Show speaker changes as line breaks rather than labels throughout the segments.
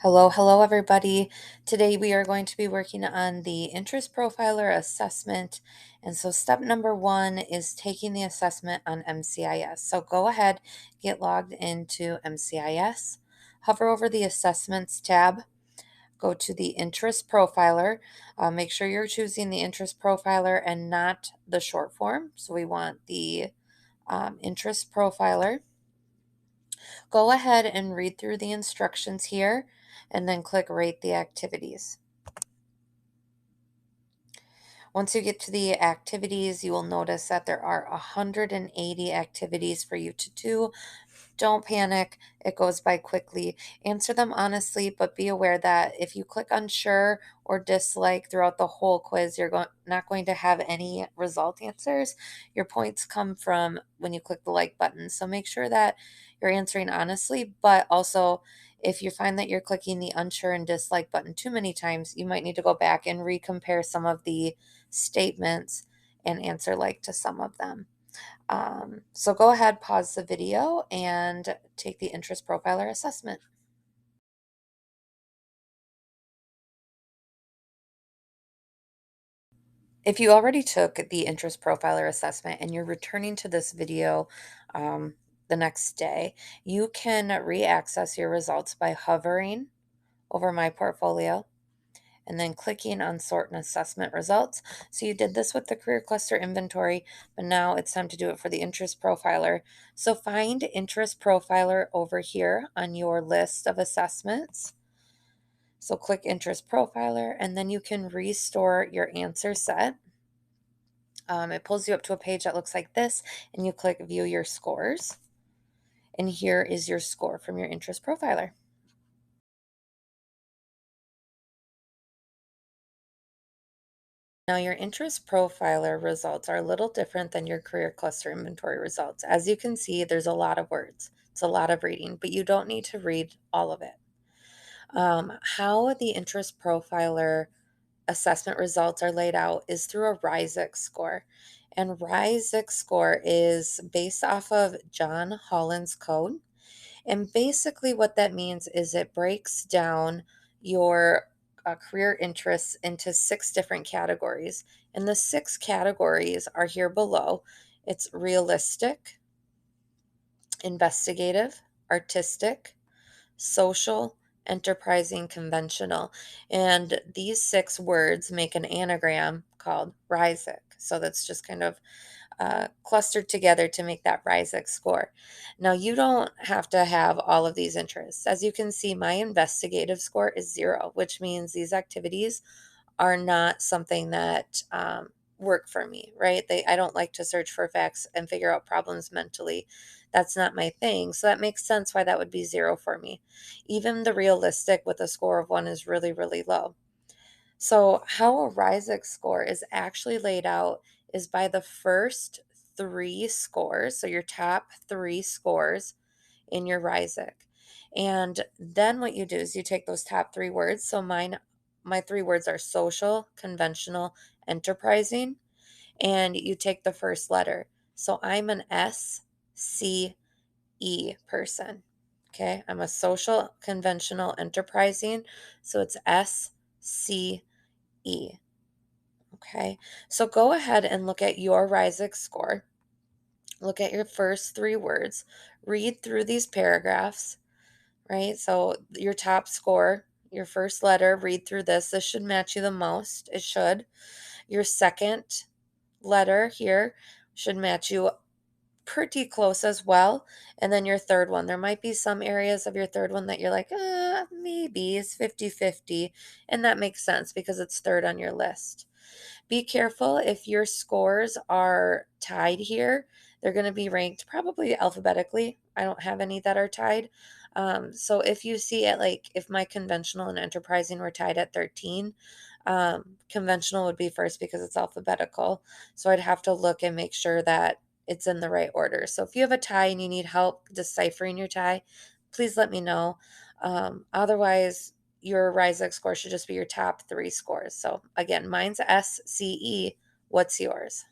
Hello everybody. Today we are going to be working on the interest profiler assessment. And so step number one is taking the assessment on MCIS. So go ahead, get logged into MCIS, hover over the assessments tab, go to the interest profiler. Make sure you're choosing the interest profiler and not the short form. So we want the interest profiler. Go ahead and read through the instructions here and then click rate the activities. Once you get to the activities, you will notice that there are 180 activities for you to do. Don't panic, it goes by quickly. Answer them honestly, but be aware that if you click unsure or dislike throughout the whole quiz, you're not going to have any result answers. Your points come from when you click the like button. So make sure that you're answering honestly, but also if you find that you're clicking the unsure and dislike button too many times, you might need to go back and recompare some of the statements and answer like to some of them. So go ahead, pause the video, and take the interest profiler assessment. If you already took the interest profiler assessment and you're returning to this video the next day, you can re-access your results by hovering over My Portfolio and then clicking on Sort and Assessment Results. So you did this with the Career Cluster Inventory, but now it's time to do it for the Interest Profiler. So find Interest Profiler over here on your list of assessments. So click Interest Profiler, and then you can restore your answer set. It pulls you up to a page that looks like this, and you click View Your Scores. And here is your score from your Interest Profiler. Now, your interest profiler results are a little different than your career cluster inventory results. As you can see, there's a lot of words. It's a lot of reading, but you don't need to read all of it. How the interest profiler assessment results are laid out is through a RISEX score. And RISEX score is based off of John Holland's code. And basically, what that means is it breaks down your career interests into 6 different categories. And the 6 categories are here below. It's realistic, investigative, artistic, social, enterprising, conventional. And these 6 words make an anagram called RISEC. So that's just kind of clustered together to make that RISEC score. Now, you don't have to have all of these interests. As you can see, my investigative score is 0, which means these activities are not something that work for me, right? I don't like to search for facts and figure out problems mentally. That's not my thing. So that makes sense why that would be 0 for me. Even the realistic with a score of 1 is really, really low. So, how a RISEC score is actually laid out is by the first 3 scores, so your top 3 scores in your RISEC. And then what you do is you take those top 3 words. So my 3 words are social, conventional, enterprising, and you take the first letter. So I'm an S C E person. Okay? I'm a social, conventional, enterprising, so it's S C E. Okay, so go ahead and look at your RISEC score. Look at your first 3 words. Read through these paragraphs, right? So your top score, your first letter, read through this. This should match you the most. It should. Your second letter here should match you pretty close as well. And then your third one, there might be some areas of your third one that you're like, maybe it's 50-50. And that makes sense because it's third on your list. Be careful if your scores are tied here. They're going to be ranked probably alphabetically. I don't have any that are tied. So if you see it, like if my conventional and enterprising were tied at 13, conventional would be first because it's alphabetical. So I'd have to look and make sure that it's in the right order. So if you have a tie and you need help deciphering your tie, please let me know. Otherwise, your RISEC score should just be your top 3 scores. So again, mine's SCE. What's yours?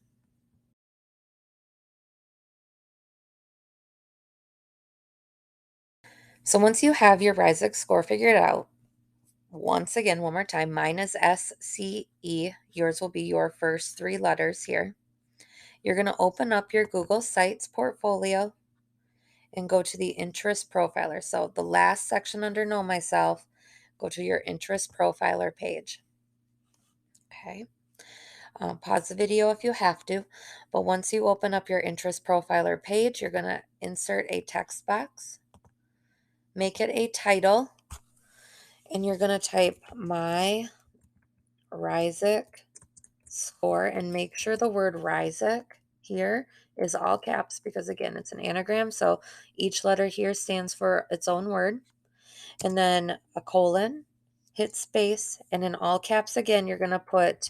So once you have your RISEC score figured out, once again, one more time, mine is SCE. Yours will be your first three letters here. You're going to open up your Google Sites portfolio and go to the interest profiler. So the last section under Know Myself, go to your interest profiler page. Okay. Pause the video if you have to, but once you open up your interest profiler page, you're going to insert a text box, make it a title, and you're going to type my Risic score and make sure the word Risic here is all caps because again, it's an anagram. So each letter here stands for its own word. And then a colon, hit space, and in all caps again, you're going to put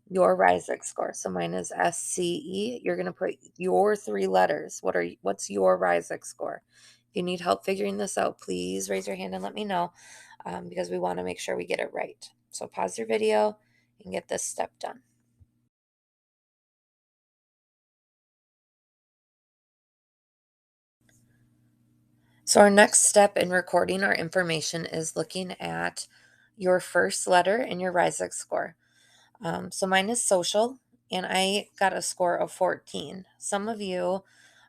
your Risic score. So mine is SCE. You're going to put your three letters. What's your Risic score? If you need help figuring this out, please raise your hand and let me know because we want to make sure we get it right. So pause your video and get this step done. So our next step in recording our information is looking at your first letter in your Risic score. So mine is social, and I got a score of 14. Some of you,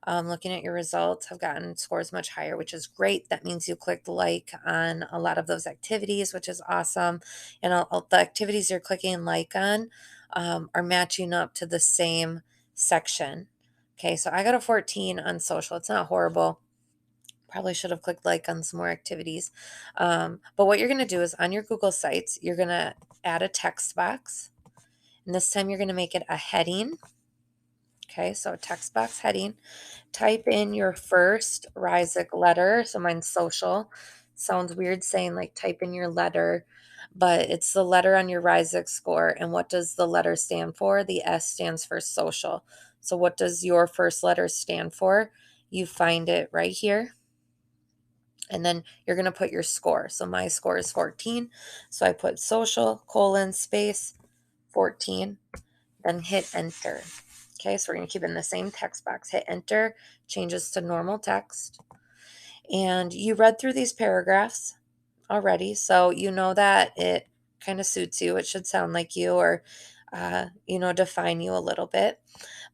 looking at your results, have gotten scores much higher, which is great. That means you clicked like on a lot of those activities, which is awesome. And all the activities you're clicking like on are matching up to the same section. Okay, so I got a 14 on social. It's not horrible. Probably should have clicked like on some more activities. But what you're going to do is on your Google Sites, you're going to add a text box. And this time you're going to make it a heading. Okay, so a text box heading. Type in your first Risic letter. So mine's social. Sounds weird saying like type in your letter, but it's the letter on your Risic score. And what does the letter stand for? The S stands for social. So what does your first letter stand for? You find it right here. And then you're going to put your score. So my score is 14. So I put social, colon, space, 14, then hit enter. Okay, so we're going to keep it in the same text box. Hit enter, changes to normal text. And you read through these paragraphs already, so you know that it kind of suits you. It should sound like you or, define you a little bit.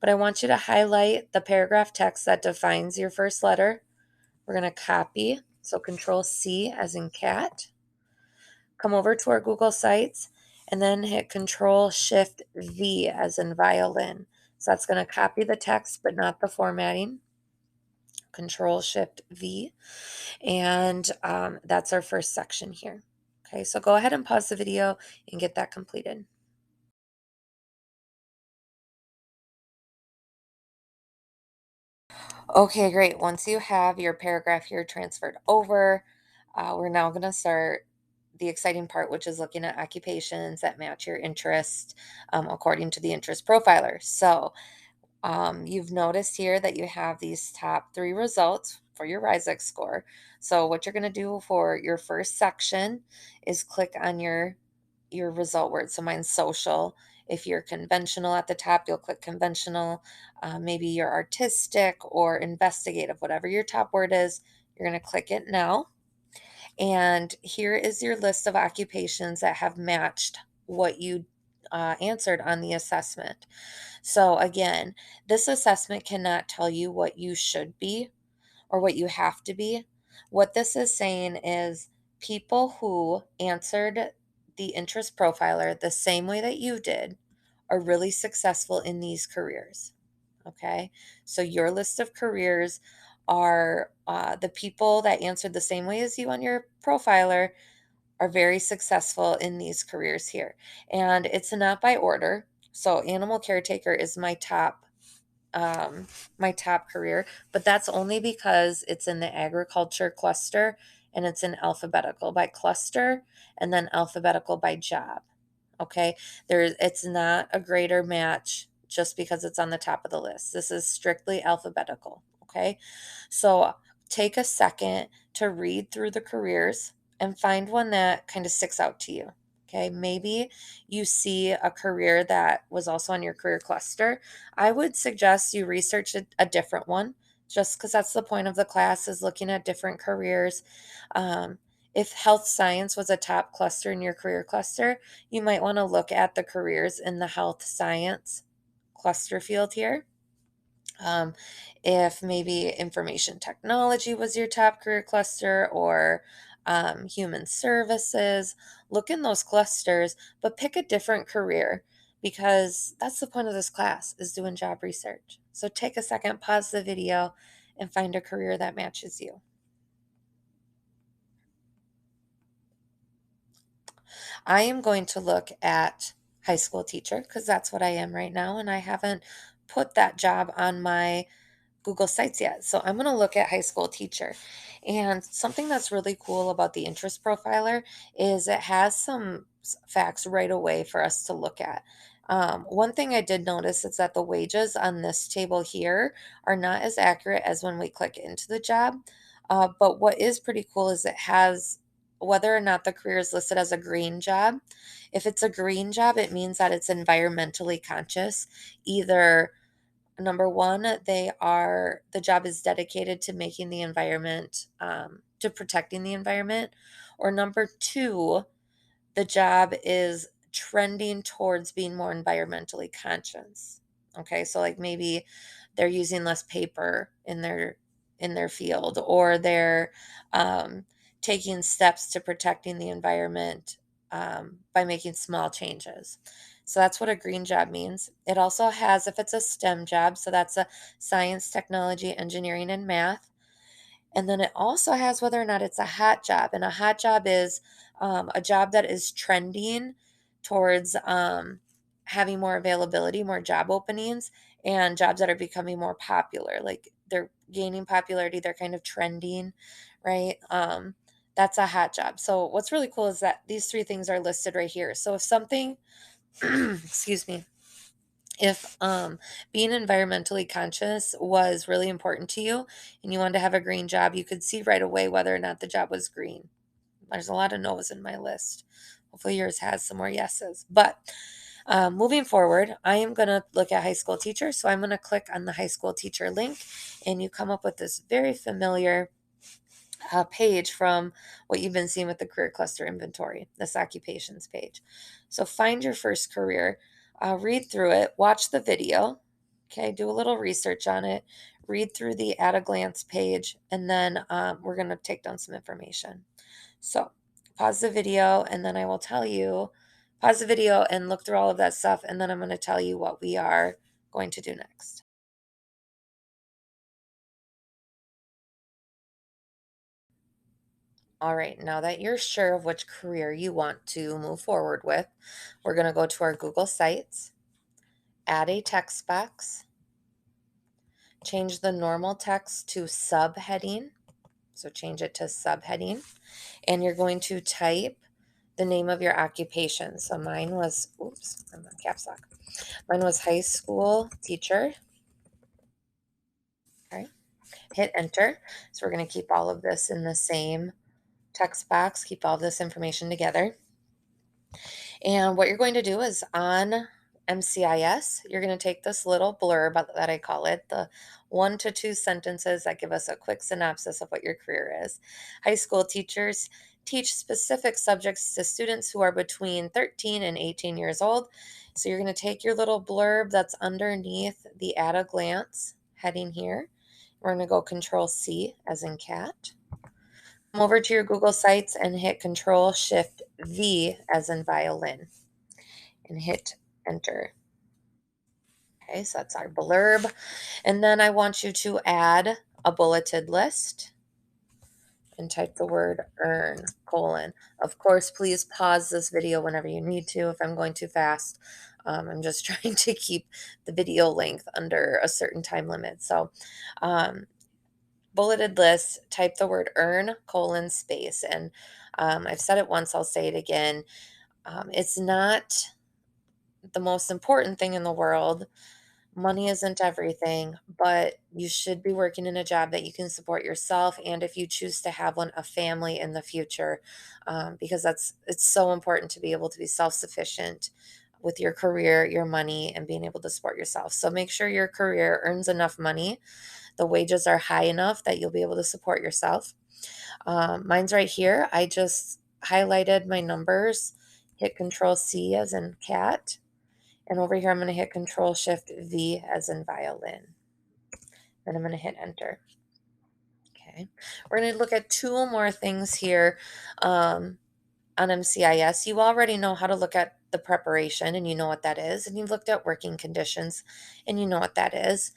But I want you to highlight the paragraph text that defines your first letter. We're going to copy. So Control C as in cat. Come over to our Google Sites and then hit Control Shift V as in violin. So that's going to copy the text but not the formatting. Control Shift V. And that's our first section here. Okay, so go ahead and pause the video and get that completed. Okay, great. Once you have your paragraph here transferred over, we're now going to start the exciting part, which is looking at occupations that match your interest according to the interest profiler. So you've noticed here that you have these top three results for your Risic score. So what you're going to do for your first section is click on your result word. So mine's social. If you're conventional at the top, you'll click conventional. Maybe you're artistic or investigative, whatever your top word is, you're going to click it now. And here is your list of occupations that have matched what you answered on the assessment. So, again, this assessment cannot tell you what you should be or what you have to be. What this is saying is people who answered the interest profiler the same way that you did are really successful in these careers. Okay, so your list of careers are the people that answered the same way as you on your profiler are very successful in these careers here. And it's not by order. So animal caretaker is my top career, but that's only because it's in the agriculture cluster and it's in alphabetical by cluster and then alphabetical by job. Okay. It's not a greater match just because it's on the top of the list. This is strictly alphabetical. Okay. So take a second to read through the careers and find one that kind of sticks out to you. Okay, maybe you see a career that was also on your career cluster. I would suggest you research a different one just because that's the point of the class is looking at different careers. Um, If health science was a top cluster in your career cluster, you might want to look at the careers in the health science cluster field here. Um, if maybe information technology was your top career cluster or human services, look in those clusters, but pick a different career because that's the point of this class is doing job research. So take a second, pause the video, and find a career that matches you. I am going to look at high school teacher because that's what I am right now, and I haven't put that job on my Google Sites yet. So I'm going to look at high school teacher. And something that's really cool about the interest profiler is it has some facts right away for us to look at. One thing I did notice is that the wages on this table here are not as accurate as when we click into the job. But what is pretty cool is it has whether or not the career is listed as a green job. If it's a green job, it means that it's environmentally conscious, either number one, the job is dedicated to making the environment, to protecting the environment. Or number two, the job is trending towards being more environmentally conscious. Okay, so like maybe they're using less paper in their field, or they're um, taking steps to protecting the environment by making small changes. So that's what a green job means. It also has, if it's a STEM job, so that's a science, technology, engineering, and math. And then it also has whether or not it's a hot job. And a hot job is a job that is trending towards having more availability, more job openings, and jobs that are becoming more popular. Like they're gaining popularity, they're kind of trending, right? That's a hot job. So what's really cool is that these three things are listed right here. So if something, excuse me, if being environmentally conscious was really important to you and you wanted to have a green job, you could see right away whether or not the job was green. There's a lot of no's in my list. Hopefully, yours has some more yeses. But moving forward, I am going to look at high school teacher. So I'm going to click on the high school teacher link, and you come up with this very familiar page from what you've been seeing with the career cluster inventory, this occupations page. So find your first career, read through it, watch the video, okay, do a little research on it, read through the at a glance page, and then we're going to take down some information. So pause the video, and then I will tell you, pause the video and look through all of that stuff, and then I'm going to tell you what we are going to do next. All right, now that you're sure of which career you want to move forward with, we're going to go to our Google Sites, add a text box, change the normal text to subheading. So change it to subheading, and you're going to type the name of your occupation. So mine was, oops, I'm on caps lock. Mine was high school teacher. All right, hit enter. So we're going to keep all of this in the same text box, keep all this information together. And what you're going to do is on MCIS, you're going to take this little blurb that I call it, the 1 to 2 sentences that give us a quick synopsis of what your career is. High school teachers teach specific subjects to students who are between 13 and 18 years old. So you're going to take your little blurb that's underneath the at a glance heading here. We're going to go Control C as in cat. Come over to your Google Sites and hit Control Shift V as in violin and hit enter. Okay, so that's our blurb. And then I want you to add a bulleted list and type the word earn, colon. Of course, please pause this video whenever you need to if I'm going too fast. I'm just trying to keep the video length under a certain time limit. So, bulleted list, type the word earn, colon, space. And I've said it once, I'll say it again. It's not the most important thing in the world. Money isn't everything, but you should be working in a job that you can support yourself, and if you choose to have one, a family in the future, because it's so important to be able to be self-sufficient with your career, your money, and being able to support yourself. So make sure your career earns enough money, the wages are high enough that you'll be able to support yourself. Mine's right here. I just highlighted my numbers, hit Control C as in cat, and over here I'm going to hit Control Shift V as in violin. Then I'm going to hit enter. Okay. We're going to look at two more things here on MCIS. You already know how to look at the preparation and you know what that is, and you've looked at working conditions and you know what that is.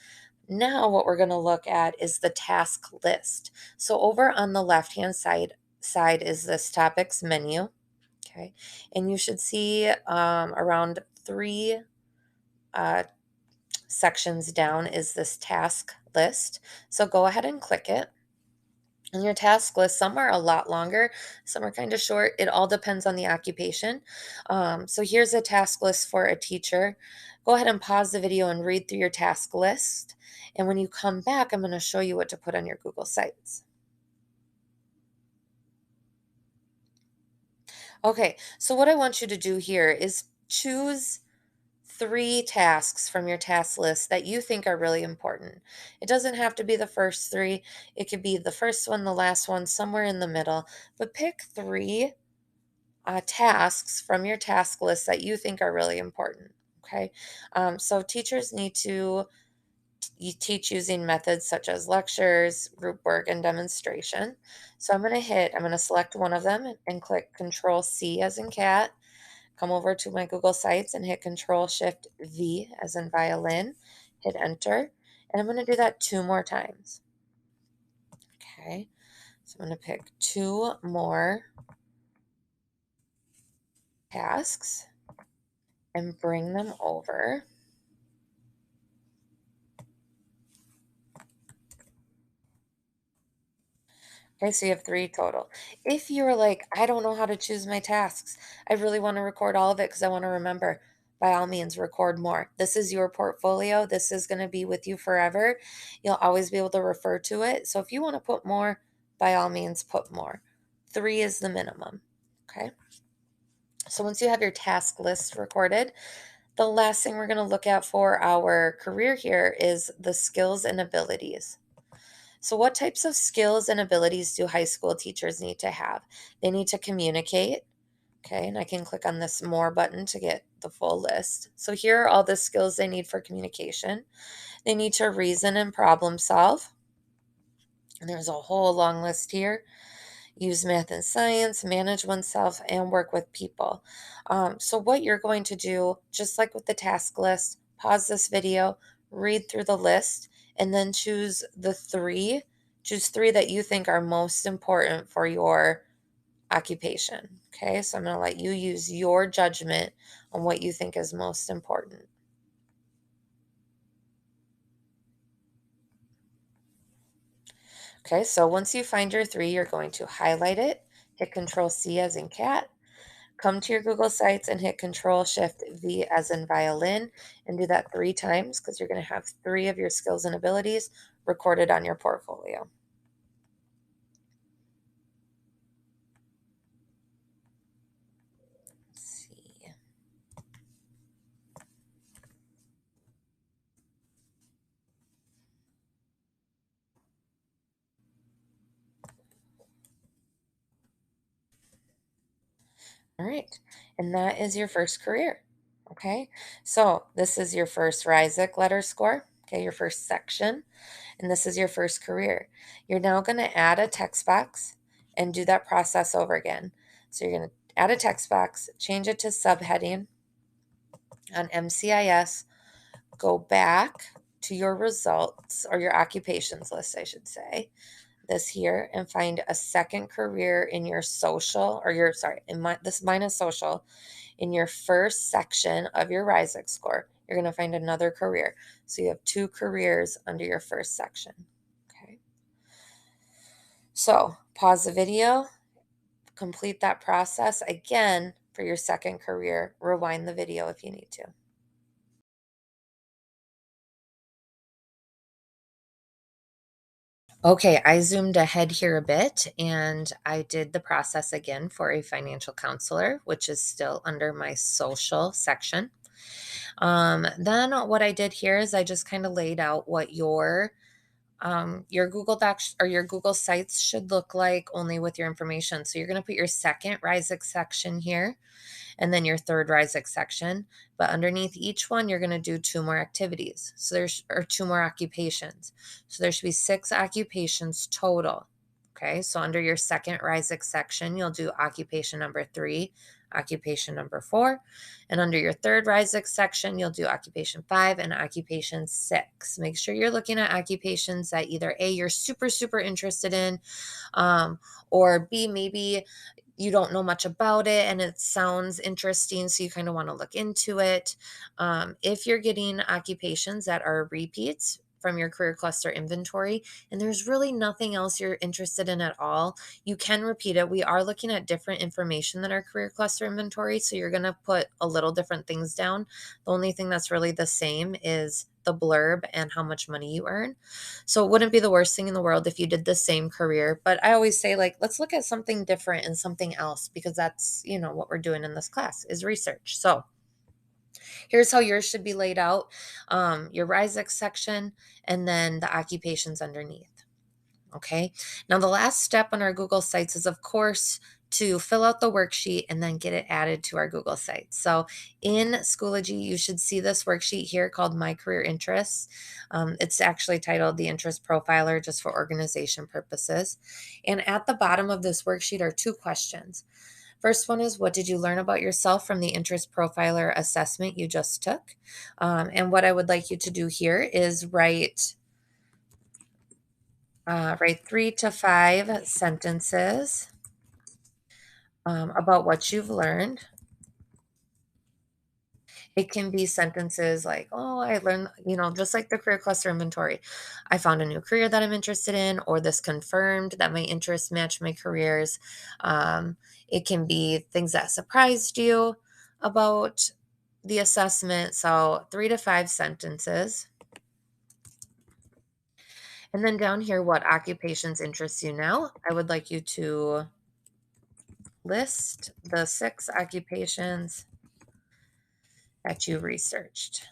Now what we're going to look at is the task list. So over on the left-hand side is this topics menu. Okay. And you should see around three uh, sections down is this task list. So go ahead and click it. And your task list, some are a lot longer, some are kind of short. It all depends on the occupation. So here's a task list for a teacher. Go ahead and pause the video and read through your task list. And when you come back, I'm going to show you what to put on your Google Sites. Okay, so what I want you to do here is choose 3 tasks from your task list that you think are really important. It doesn't have to be the first 3. It could be the first one, the last one, somewhere in the middle. But pick 3 tasks from your task list that you think are really important. Okay. So teachers need to teach using methods such as lectures, group work, and demonstration. So I'm going to select one of them and click Control C as in cat. Come over to my Google Sites and hit Control Shift V as in violin, hit enter, and I'm going to do that 2 more times. Okay, so I'm going to pick 2 more tasks and bring them over. Okay, so you have 3 total. If you're like, I don't know how to choose my tasks, I really want to record all of it because I want to remember, by all means, record more. This is your portfolio. This is going to be with you forever. You'll always be able to refer to it. So if you want to put more, by all means, put more. 3 is the minimum. Okay. So once you have your task list recorded, the last thing we're going to look at for our career here is the skills and abilities. So, what types of skills and abilities do high school teachers need to have? They need to communicate. Okay, and I can click on this more button to get the full list. So, here are all the skills they need for communication. They need to reason and problem solve. And there's a whole long list here. Use math and science, manage oneself, and work with people. So, what you're going to do, just like with the task list, pause this video, read through the list, and then choose 3 that you think are most important for your occupation. Okay, so I'm going to let you use your judgment on what you think is most important. Okay, so once you find your 3, you're going to highlight it, hit Control C as in cat, come to your Google Sites and hit Control Shift V as in violin and do that 3 times because you're going to have 3 of your skills and abilities recorded on your portfolio. Let's see. All right. And that is your first career. Okay. So this is your first RISIC letter score. Okay. Your first section. And this is your first career. You're now going to add a text box and do that process over again. So you're going to add a text box, change it to subheading on MCIS, go back to your results or your occupations list, I should say, this here, and find a second career in your social, or your, sorry, this mine is social, in your first section of your RISIC score. You're going to find another career. So you have 2 careers under your first section. Okay. So pause the video, complete that process again for your second career. Rewind the video if you need to. Okay, I zoomed ahead here a bit and I did the process again for a financial counselor, which is still under my social section. Then what I did here is I just kind of laid out what your Your Google Docs or your Google Sites should look like only with your information. So you're going to put your second Risic section here and then your third Risic section. But underneath each one, you're going to do two more activities. So there's, or two more occupations. So there should be 6 occupations total. Okay, so under your second Risic section, you'll do occupation number 3, occupation number 4. And under your third Risic section, you'll do occupation 5 and occupation 6. Make sure you're looking at occupations that either A, you're super, super interested in, or B, maybe you don't know much about it and it sounds interesting, so you kind of want to look into it. If you're getting occupations that are repeats from your career cluster inventory and there's really nothing else you're interested in at all, you can repeat it. We are looking at different information than our career cluster inventory, so you're going to put a little different things down. The only thing that's really the same is the blurb and how much money you earn. So it wouldn't be the worst thing in the world if you did the same career. But I always say, like, let's look at something different and something else, because that's, what we're doing in this class is research. So here's how yours should be laid out. Your Risic section and then the occupations underneath. Okay. Now, the last step on our Google Sites is, of course, to fill out the worksheet and then get it added to our Google Sites. So in Schoology, you should see this worksheet here called My Career Interests. It's actually titled The Interest Profiler, just for organization purposes. And at the bottom of this worksheet are 2 questions. First one is, what did you learn about yourself from the Interest Profiler assessment you just took? And what I would like you to do here is write 3 to 5 sentences about what you've learned. It can be sentences like, oh, I learned, just like the career cluster inventory. I found a new career that I'm interested in, or this confirmed that my interests match my careers. It can be things that surprised you about the assessment. So 3 to 5 sentences. And then down here, what occupations interest you now? I would like you to list the 6 occupations that you researched.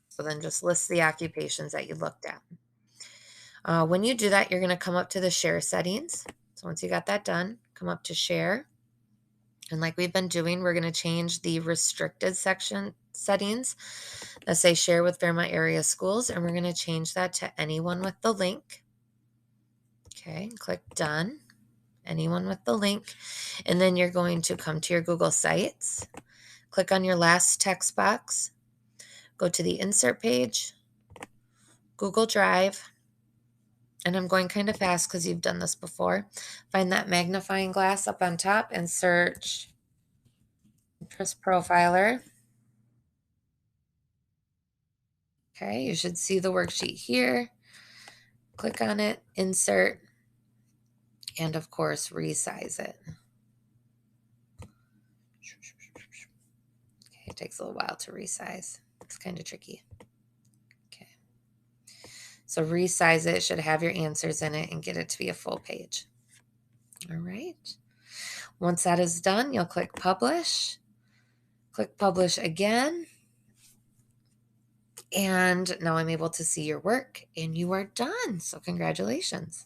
So then just list the occupations that you looked at. When you do that, you're going to come up to the share settings. So once you got that done, come up to share. And like we've been doing, we're going to change the restricted section settings that say share with Fairmont area schools. And we're going to change that to anyone with the link. Okay, click done. Anyone with the link. And then you're going to come to your Google Sites, click on your last text box, go to the insert page, Google Drive, and I'm going kind of fast because you've done this before. Find that magnifying glass up on top and search Interest Profiler. Okay, you should see the worksheet here. Click on it, insert, and of course, resize it. Okay, it takes a little while to resize. It's kind of tricky. Okay. So resize it, should have your answers in it and get it to be a full page. All right. Once that is done, you'll click publish. Click publish again. And now I'm able to see your work and you are done. So congratulations.